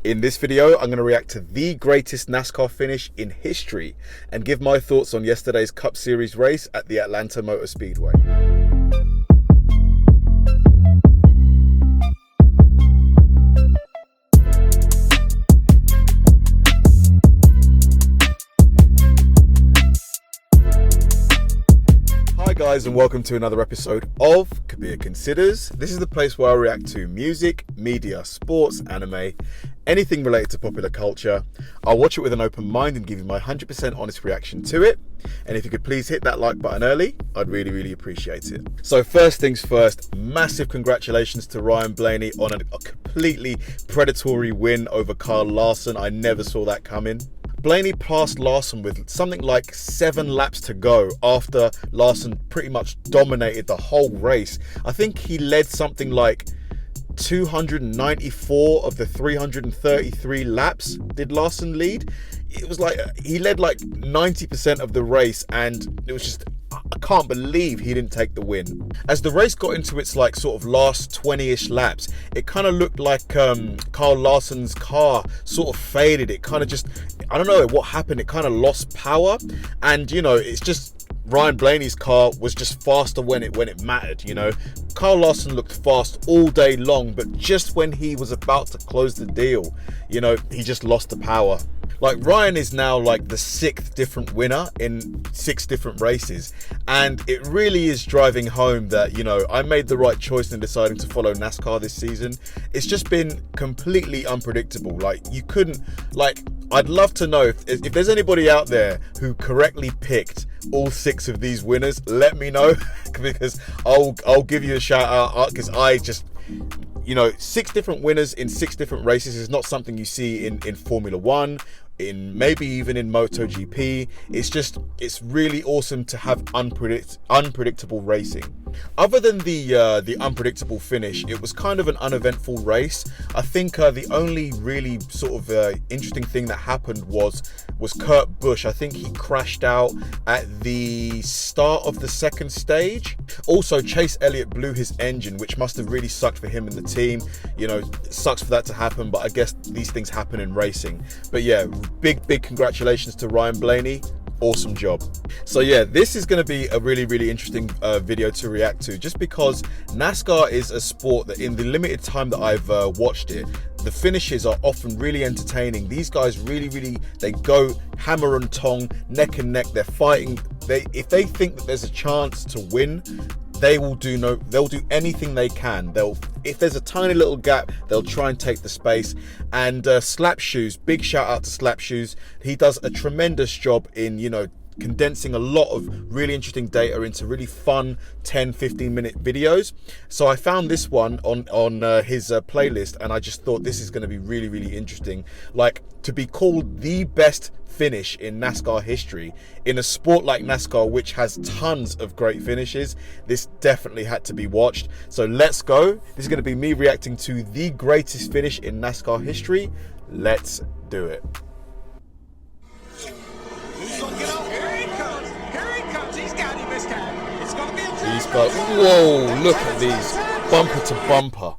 In this video, I'm going to react to the greatest NASCAR finish in history and give my thoughts on yesterday's Cup Series race at the Atlanta Motor Speedway. Hi guys, and welcome to another episode of Kabir Considers. This is the place where I react to music, media, sports, anime, anything related to popular culture. I'll watch it with an open mind and give you my 100% honest reaction to it. And if you could please hit that like button early, I'd really appreciate it. So first things first, massive congratulations to Ryan Blaney on a completely predatory win over Kyle Larson. I never saw that coming. Blaney passed Larson with something like 7 laps to go after Larson pretty much dominated the whole race. I think he led something like 294 of the 333 laps did Larson lead. It was like he led like 90% of the race, and it was just, I can't believe he didn't take the win. As the race got into its like sort of last 20-ish laps, it kind of looked like Kyle Larson's car sort of faded. It kind of just, I don't know what happened. It kind of lost power, and you know, it's just Ryan Blaney's car was just faster when it mattered. You know, Kyle Larson looked fast all day long, but just when he was about to close the deal, you know, he just lost the power. Like, Ryan is now like the 6th different winner in 6 different races, and it really is driving home that, you know, I made the right choice in deciding to follow NASCAR this season. It's just been completely unpredictable. Like, you couldn't, like, I'd love to know if there's anybody out there who correctly picked all 6 of these winners. Let me know, because I'll give you a shout out, because I just, you know, 6 different winners in 6 different races is not something you see in Formula One, in maybe even in MotoGP. It's really awesome to have unpredictable racing. Other than the unpredictable finish, it was kind of an uneventful race. I think the only really sort of interesting thing that happened was Kurt Busch. I think he crashed out at the start of the 2nd stage. Also, Chase Elliott blew his engine, which must have really sucked for him and the team. You know, it sucks for that to happen, but I guess these things happen in racing. But yeah, big congratulations to Ryan Blaney. Awesome job. So yeah, this is going to be a really interesting video to react to, just because NASCAR is a sport that, in the limited time that I've watched it, the finishes are often really entertaining. These guys really they go hammer and tong, neck and neck. They're fighting. If they think that there's a chance to win, they'll do anything they can. If there's a tiny little gap, they'll try and take the space. And Slap Shoes, big shout out to Slap Shoes. He does a tremendous job in, you know, condensing a lot of really interesting data into really fun 10-15 minute videos. So I found this one on his playlist, and I just thought this is going to be really interesting. Like, to be called the best finish in NASCAR history in a sport like NASCAR, which has tons of great finishes, this definitely had to be watched. So let's go. This is going to be me reacting to the greatest finish in NASCAR history. Let's do it. He's got, whoa, look at these, bumper to bumper.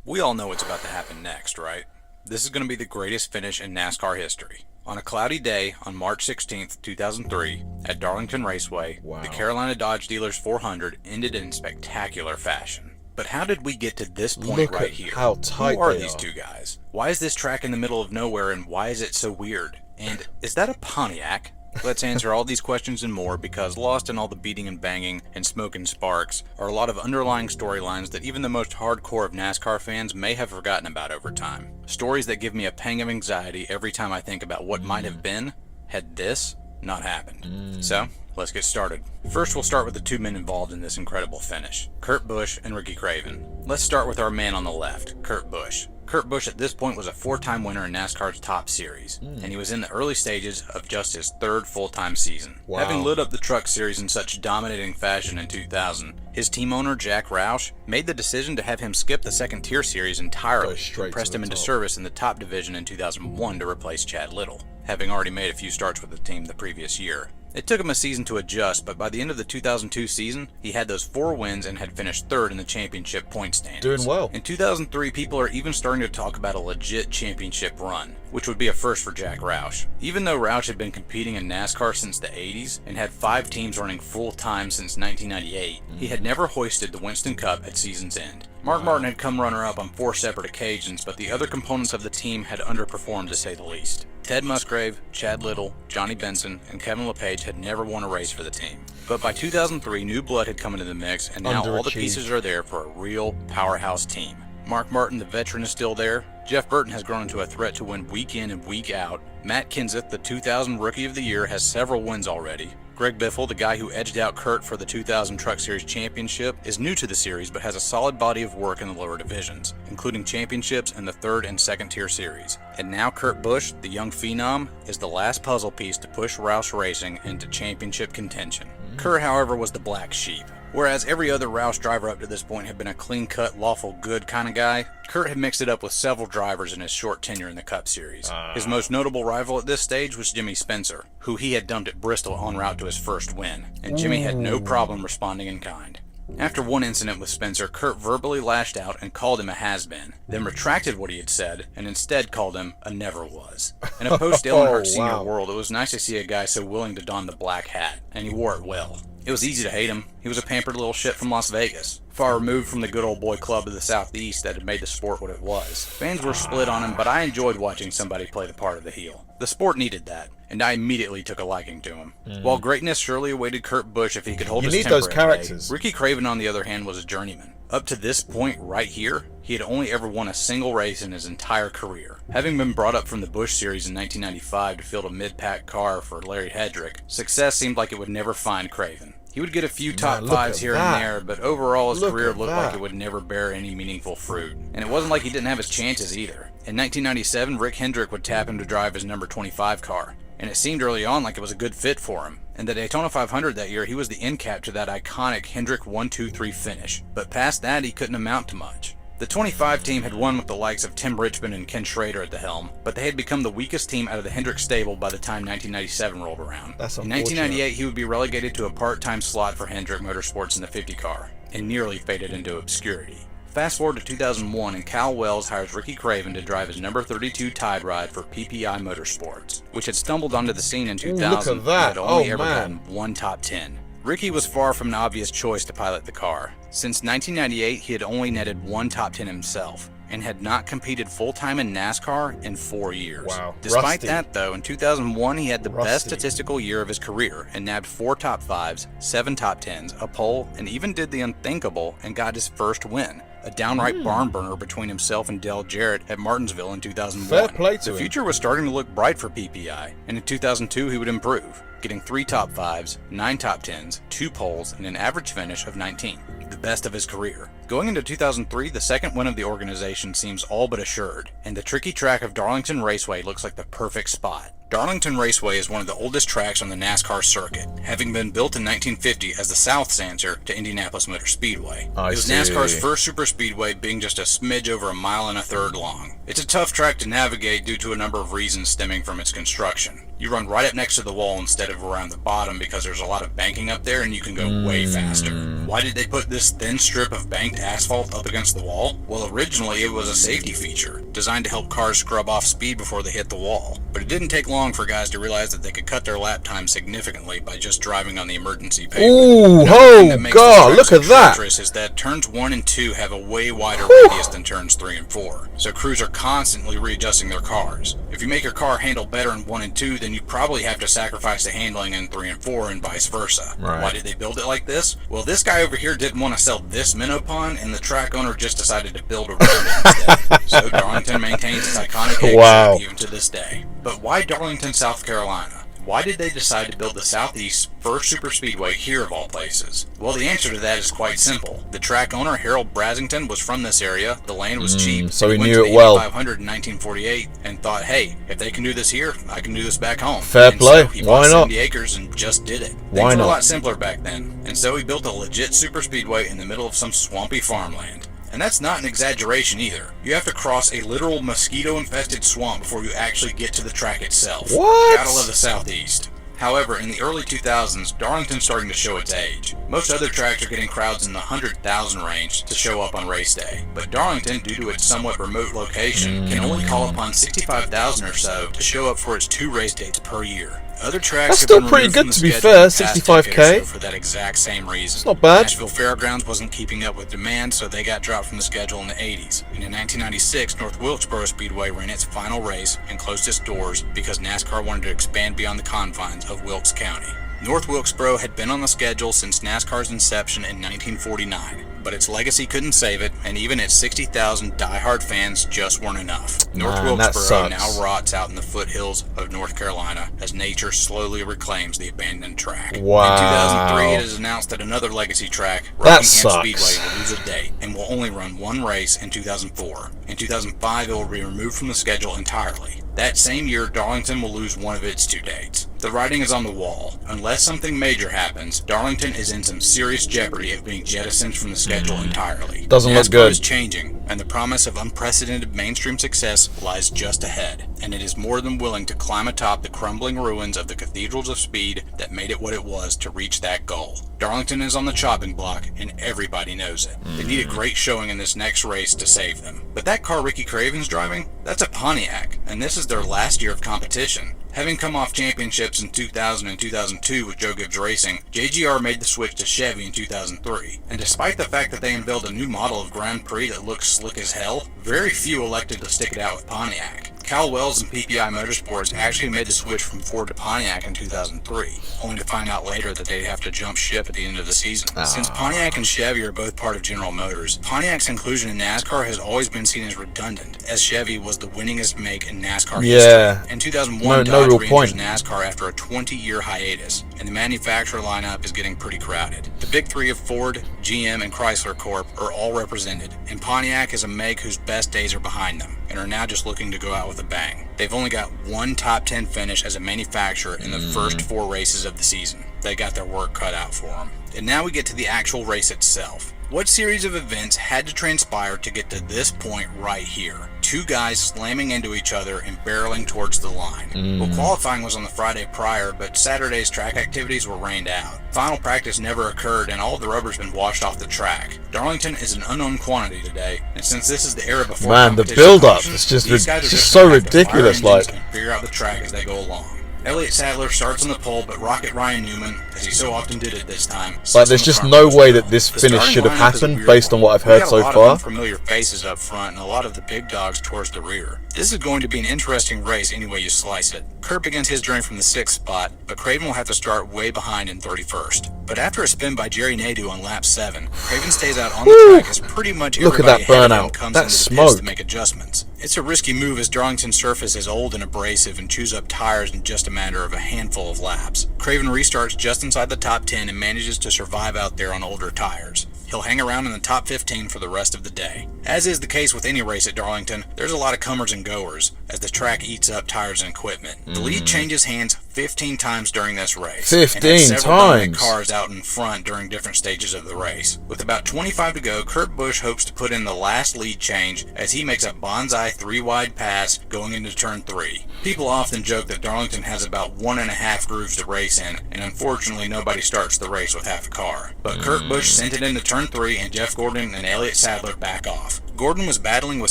We all know what's about to happen next, right? This is going to be the greatest finish in NASCAR history. On a cloudy day on March 16th, 2003, at Darlington Raceway, the Carolina Dodge Dealers 400 ended in spectacular fashion. But how did we get to this point right here? How tight Who are these two guys? Why is this track in the middle of nowhere, and why is it so weird? And is that a Pontiac? Let's answer all these questions and more, because lost in all the beating and banging and smoke and sparks are a lot of underlying storylines that even the most hardcore of NASCAR fans may have forgotten about over time. Stories that give me a pang of anxiety every time I think about what might have been had this not happened. So, let's get started. First, we'll start with the 2 men involved in this incredible finish, Kurt Busch and Ricky Craven. Let's start with our man on the left, Kurt Busch. Kurt Busch at this point was a 4-time winner in NASCAR's top series, and he was in the early stages of just his 3rd full-time season. Wow. Having lit up the truck series in such dominating fashion in 2000, his team owner Jack Roush made the decision to have him skip the 2nd tier series entirely and pressed him into service in the top division in 2001 to replace Chad Little, having already made a few starts with the team the previous year. It took him a season to adjust, but by the end of the 2002 season, he had those 4 wins and had finished 3rd in the championship point standings. Doing well. In 2003, people are even starting to talk about a legit championship run, which would be a first for Jack Roush. Even though Roush had been competing in NASCAR since the 80s and had 5 teams running full-time since 1998, he had never hoisted the Winston Cup at season's end. Mark Martin had come runner-up on 4 separate occasions, but the other components of the team had underperformed to say the least. Ted Musgrave, Chad Little, Johnny Benson, and Kevin LePage had never won a race for the team. But by 2003, new blood had come into the mix, and now all the pieces are there for a real powerhouse team. Mark Martin, the veteran, is still there. Jeff Burton has grown into a threat to win week in and week out. Matt Kenseth, the 2000 Rookie of the Year, has several wins already. Greg Biffle, the guy who edged out Kurt for the 2000 Truck Series Championship, is new to the series but has a solid body of work in the lower divisions, including championships in the 3rd and 2nd tier series. And now Kurt Busch, the young phenom, is the last puzzle piece to push Roush Racing into championship contention. Kurt, however, was the black sheep. Whereas every other Roush driver up to this point had been a clean-cut, lawful good kind of guy, Kurt had mixed it up with several drivers in his short tenure in the Cup Series. His most notable rival at this stage was Jimmy Spencer, who he had dumped at Bristol en route to his first win, and Jimmy had no problem responding in kind. After one incident with Spencer, Kurt verbally lashed out and called him a has-been, then retracted what he had said and instead called him a never-was. In a post-Dale Earnhardt Sr. world, it was nice to see a guy so willing to don the black hat, and he wore it well. It was easy to hate him. He was a pampered little shit from Las Vegas, far removed from the good old boy club of the Southeast that had made the sport what it was. Fans were split on him, but I enjoyed watching somebody play the part of the heel. The sport needed that, and I immediately took a liking to him. While greatness surely awaited Kurt Busch if he could hold his temper those characters. at bay, Ricky Craven, on the other hand, was a journeyman. Up to this point right here, he had only ever won a single race in his entire career. Having been brought up from the Busch Series in 1995 to field a mid-pack car for Larry Hedrick, success seemed like it would never find Craven. He would get a few top 5s here and there, but overall his career looked like it would never bear any meaningful fruit. And it wasn't like he didn't have his chances either. In 1997, Rick Hendrick would tap him to drive his number 25 car, and it seemed early on like it was a good fit for him. In the Daytona 500 that year, he was the end cap to that iconic Hendrick 1-2-3 finish, but past that he couldn't amount to much. The 25 team had won with the likes of Tim Richmond and Ken Schrader at the helm, but they had become the weakest team out of the Hendrick stable by the time 1997 rolled around. In 1998, he would be relegated to a part-time slot for Hendrick Motorsports in the 50 car, and nearly faded into obscurity. Fast forward to 2001, and Cal Wells hires Ricky Craven to drive his number 32 Tide Ride for PPI Motorsports, which had stumbled onto the scene in 2000 and had only ever gotten one top 10. Ricky was far from an obvious choice to pilot the car. Since 1998, he had only netted one top 10 himself, and had not competed full-time in NASCAR in 4 years. Wow. Despite that, though, in 2001, he had the best statistical year of his career and nabbed 4 top 5s, 7 top 10s, a pole, and even did the unthinkable and got his first win. A downright barn burner between himself and Dale Jarrett at Martinsville in 2001. Fair play to him. The future was starting to look bright for PPI, and in 2002 he would improve, getting 3 top 5s, 9 top 10s, 2 poles, and an average finish of 19, the best of his career. Going into 2003, the second win of the organization seems all but assured, and the tricky track of Darlington Raceway looks like the perfect spot. Darlington Raceway is one of the oldest tracks on the NASCAR circuit, having been built in 1950 as the South's answer to Indianapolis Motor Speedway. It was NASCAR's first superspeedway, being just a smidge over 1.3 miles long. It's a tough track to navigate due to a number of reasons stemming from its construction. You run right up next to the wall instead of around the bottom because there's a lot of banking up there and you can go way faster. Why did they put this thin strip of banked asphalt up against the wall? Well, originally it was a safety feature, designed to help cars scrub off speed before they hit the wall. But it didn't take long for guys to realize that they could cut their lap time significantly by just driving on the emergency pavement. Ooh, oh God, look at that! Is that turns 1 and 2 have a way wider radius than turns 3 and 4, so crews are constantly readjusting their cars. If you make your car handle better in 1 and 2, then you probably have to sacrifice the handling in 3 and 4 and vice versa. Why did they build it like this? Well, this guy over here didn't want to sell this minnow pond, and the track owner just decided to build around it instead. So Darlington maintains its iconic egg shape even to this day. But why Darlington, South Carolina? Why did they decide to build the Southeast's first superspeedway here of all places? Well, the answer to that is quite simple. The track owner, Harold Brasington, was from this area, the land was cheap, so he went knew to it the well. 500 in 1948 and thought, hey, if they can do this here, I can do this back home. Fair play. So he Why bought not? 70 acres and just did it. Why Things were not? a lot simpler back then, and so he built a legit superspeedway in the middle of some swampy farmland. And that's not an exaggeration either. You have to cross a literal mosquito-infested swamp before you actually get to the track itself. What? Gotta love the Southeast. However, in the early 2000s, Darlington's starting to show its age. Most other tracks are getting crowds in the 100,000 range to show up on race day, but Darlington, due to its somewhat remote location, can only call upon 65,000 or so to show up for its 2 race dates per year. Other tracks That's have still been pretty removed from good, the to be schedule fair, in the past 65K. decade or so for that exact same reason. It's not bad. Nashville Fairgrounds wasn't keeping up with demand, so they got dropped from the schedule in the 80s. And in 1996, North Wilkesboro Speedway ran its final race and closed its doors because NASCAR wanted to expand beyond the confines of Wilkes County. North Wilkesboro had been on the schedule since NASCAR's inception in 1949, but its legacy couldn't save it, and even its 60,000 diehard fans just weren't enough. North Wilkesboro now rots out in the foothills of North Carolina as nature slowly reclaims the abandoned track. Wow. In 2003, it is announced that another legacy track, Rockingham Speedway, will lose a date and will only run 1 race in 2004. In 2005, it will be removed from the schedule entirely. That same year, Darlington will lose one of its 2 dates. The writing is on the wall. Unless something major happens, Darlington is in some serious jeopardy of being jettisoned from the schedule entirely. Doesn't look NASCAR good. is changing, and the promise of unprecedented mainstream success lies just ahead, and it is more than willing to climb atop the crumbling ruins of the cathedrals of speed that made it what it was to reach that goal. Darlington is on the chopping block, and everybody knows it. They need a great showing in this next race to save them. But that car Ricky Craven's driving, that's a Pontiac, and this is their last year of competition. Having come off championships in 2000 and 2002 with Joe Gibbs Racing, JGR made the switch to Chevy in 2003. And despite the fact that they unveiled a new model of Grand Prix that looks slick as hell, very few elected to stick it out with Pontiac. Cal Wells and PPI Motorsports actually made the switch from Ford to Pontiac in 2003, only to find out later that they'd have to jump ship at the end of the season. Since Pontiac and Chevy are both part of General Motors, Pontiac's inclusion in NASCAR has always been seen as redundant, as Chevy was the winningest make in NASCAR history. In 2001, Dodge re-enters NASCAR after a 20-year hiatus, and the manufacturer lineup is getting pretty crowded. The big 3 of Ford, GM, and Chrysler Corp are all represented, and Pontiac is a make whose best days are behind them, and are now just looking to go out with a bang. They've only got 1 top 10 finish as a manufacturer in the first 4 races of the season. They got their work cut out for them. And now we get to the actual race itself. What series of events had to transpire to get to this point right here? 2 guys slamming into each other and barreling towards the line. Well, qualifying was on the Friday prior, but Saturday's track activities were rained out. Final practice never occurred, and all of the rubber's been washed off the track. Darlington is an unknown quantity today, and since this is the era before the build-up is just so ridiculous. Like, figure out the track as they go along. Elliott Sadler starts on the pole, but Rocket Ryan Newman, as he so often did it this time, like, there's just no way that this finish should have happened based on what I've heard so far. A lot of unfamiliar faces up front and a lot of the big dogs towards the rear. This is going to be an interesting race any way you slice it. Kurt begins his journey from the 6th spot, but Craven will have to start way behind in 31st. But after a spin by Jerry Nadeau on lap 7, Craven stays out on the track as pretty much everybody ahead of him comes into the pits to make adjustments. It's a risky move as Darlington's surface is old and abrasive and chews up tires in just a matter of a handful of laps. Craven restarts just inside the top 10 and manages to survive out there on older tires. He'll hang around in the top 15 for the rest of the day. As is the case with any race at Darlington, there's a lot of comers and goers, as the track eats up tires and equipment. The lead changes hands 15 times during this race. 15 times? Cars out in front during different stages of the race. With about 25 to go, Kurt Busch hopes to put in the last lead change as he makes a bonsai 3-wide pass going into turn 3. People often joke that Darlington has about 1.5 grooves to race in, and unfortunately nobody starts the race with half a car. But Kurt Busch sent it into turn 3, and Jeff Gordon and Elliott Sadler back off. Gordon was battling with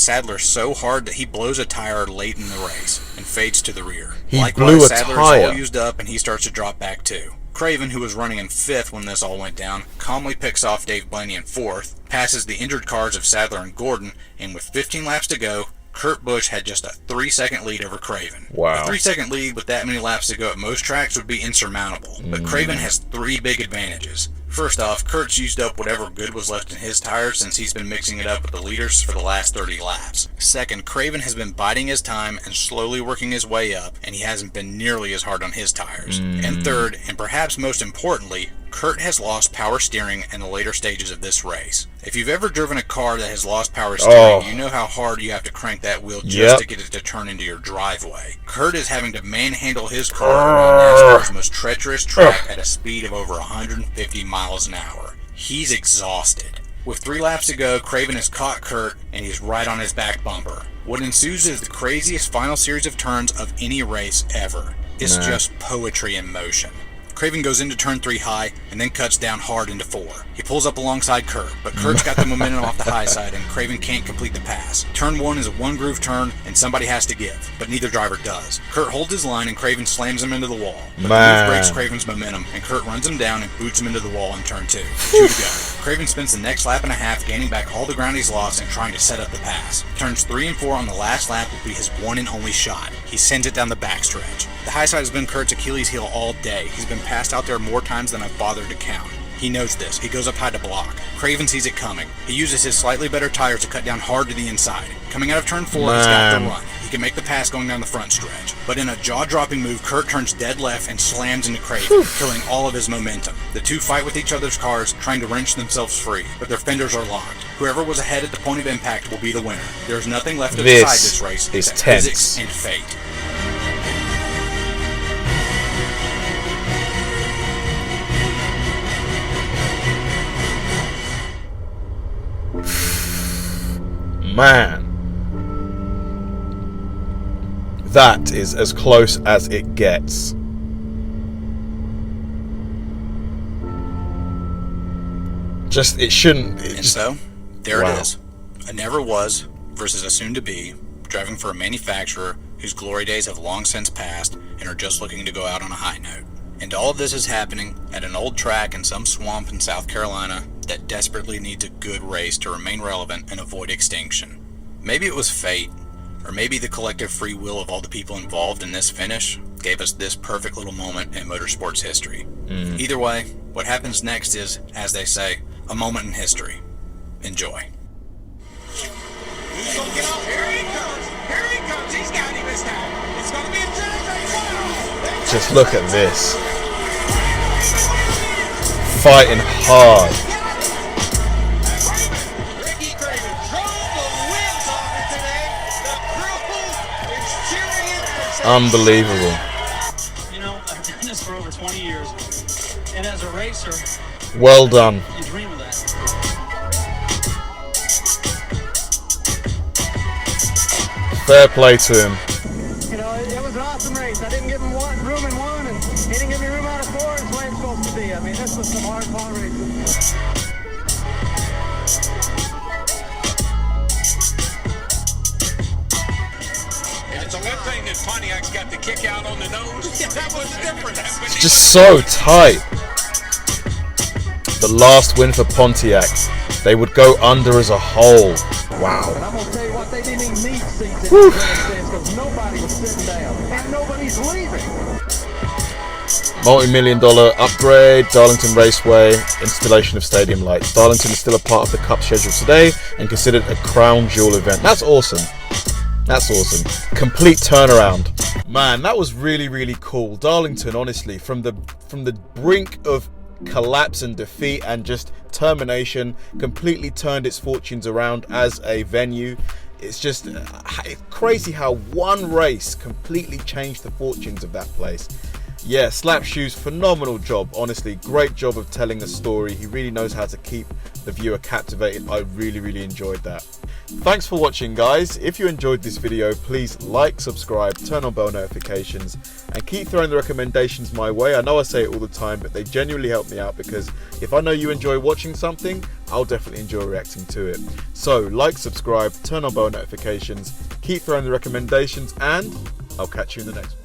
Sadler so hard that he blows a tire late in the race and fades to the rear. Likewise, Sadler is all used up and he starts to drop back too. Craven, who was running in 5th when this all went down, calmly picks off Dave Blaney in 4th, passes the injured cars of Sadler and Gordon, and with 15 laps to go, Kurt Busch had just a 3-second lead over Craven. Wow. A 3-second lead with that many laps to go at most tracks would be insurmountable, but Craven has 3 big advantages. First off, Kurt's used up whatever good was left in his tires since he's been mixing it up with the leaders for the last 30 laps. Second, Craven has been biding his time and slowly working his way up, and he hasn't been nearly as hard on his tires. And third, and perhaps most importantly, Kurt has lost power steering in the later stages of this race. If you've ever driven a car that has lost power steering, you know how hard you have to crank that wheel just to get it to turn into your driveway. Kurt is having to manhandle his car around NASCAR's most treacherous track at a speed of over 150 miles an hour. He's exhausted. With 3 laps to go, Craven has caught Kurt, and he's right on his back bumper. What ensues is the craziest final series of turns of any race ever. It's just poetry in motion. Craven goes into turn 3 high and then cuts down hard into 4. He pulls up alongside Kurt, but Kurt's got the momentum off the high side and Craven can't complete the pass. Turn 1 is a one groove turn and somebody has to give, but neither driver does. Kurt holds his line and Craven slams him into the wall. But the move breaks Craven's momentum and Kurt runs him down and boots him into the wall in turn 2. 2 to go. Craven spends the next lap and a half gaining back all the ground he's lost and trying to set up the pass. Turns 3 and 4 on the last lap will be his one and only shot. He sends it down the backstretch. The high side has been Kurt's Achilles heel all day. He's been passed out there more times than I've bothered to count. He knows this. He goes up high to block. Craven sees it coming. He uses his slightly better tires to cut down hard to the inside. Coming out of turn 4, he's got the run. He can make the pass going down the front stretch. But in a jaw-dropping move, Kurt turns dead left and slams into Craven, killing all of his momentum. The two fight with each other's cars, trying to wrench themselves free, but their fenders are locked. Whoever was ahead at the point of impact will be the winner. There's nothing left to decide this race except physics and fate. Man, that is as close as it gets. Just, it shouldn't. So, there it is. A never was versus a soon to be, driving for a manufacturer whose glory days have long since passed and are just looking to go out on a high note. And all of this is happening at an old track in some swamp in South Carolina that desperately needs a good race to remain relevant and avoid extinction. Maybe it was fate, or maybe the collective free will of all the people involved in this finish gave us this perfect little moment in motorsports history. Either way, what happens next is, as they say, a moment in history. Enjoy. Who's gonna get off? Here he comes! Here he comes! He's got him this time! It's gonna be a drag race! Wow! Just look at this. Fighting hard. Ricky Craven drove the wheels off it today. The crew is cheering it. Unbelievable. You know, I've done this for over 20 years, and as a racer, Well done. you dream of that. Fair play to him. You know, it was an awesome race. I didn't give him room in one, and he didn't give me room out of 4. It's the way it's supposed to be. I mean, this was some hard-fought racing. It's a good thing that Pontiac's got the kick out on the nose. That was the difference. It's just so tight. The last win for Pontiac. They would go under as a whole. Wow. And I'm going to tell you what, they didn't even need seats in the grandstands because nobody was sitting down. And nobody's leaving. Multi-million-dollar upgrade, Darlington Raceway, installation of stadium lights. Darlington is still a part of the Cup schedule today and considered a crown jewel event. That's awesome. That's awesome. Complete turnaround. Man, that was really, really cool. Darlington, honestly, from the brink of collapse and defeat and just termination, completely turned its fortunes around as a venue. It's just crazy how one race completely changed the fortunes of that place. Yeah, Slap Shoes, phenomenal job, honestly. Great job of telling a story. He really knows how to keep the viewer captivated. I really, really enjoyed that. Thanks for watching, guys. If you enjoyed this video, please like, subscribe, turn on bell notifications, and keep throwing the recommendations my way. I know I say it all the time, but they genuinely help me out because if I know you enjoy watching something, I'll definitely enjoy reacting to it. So, like, subscribe, turn on bell notifications, keep throwing the recommendations, and I'll catch you in the next one.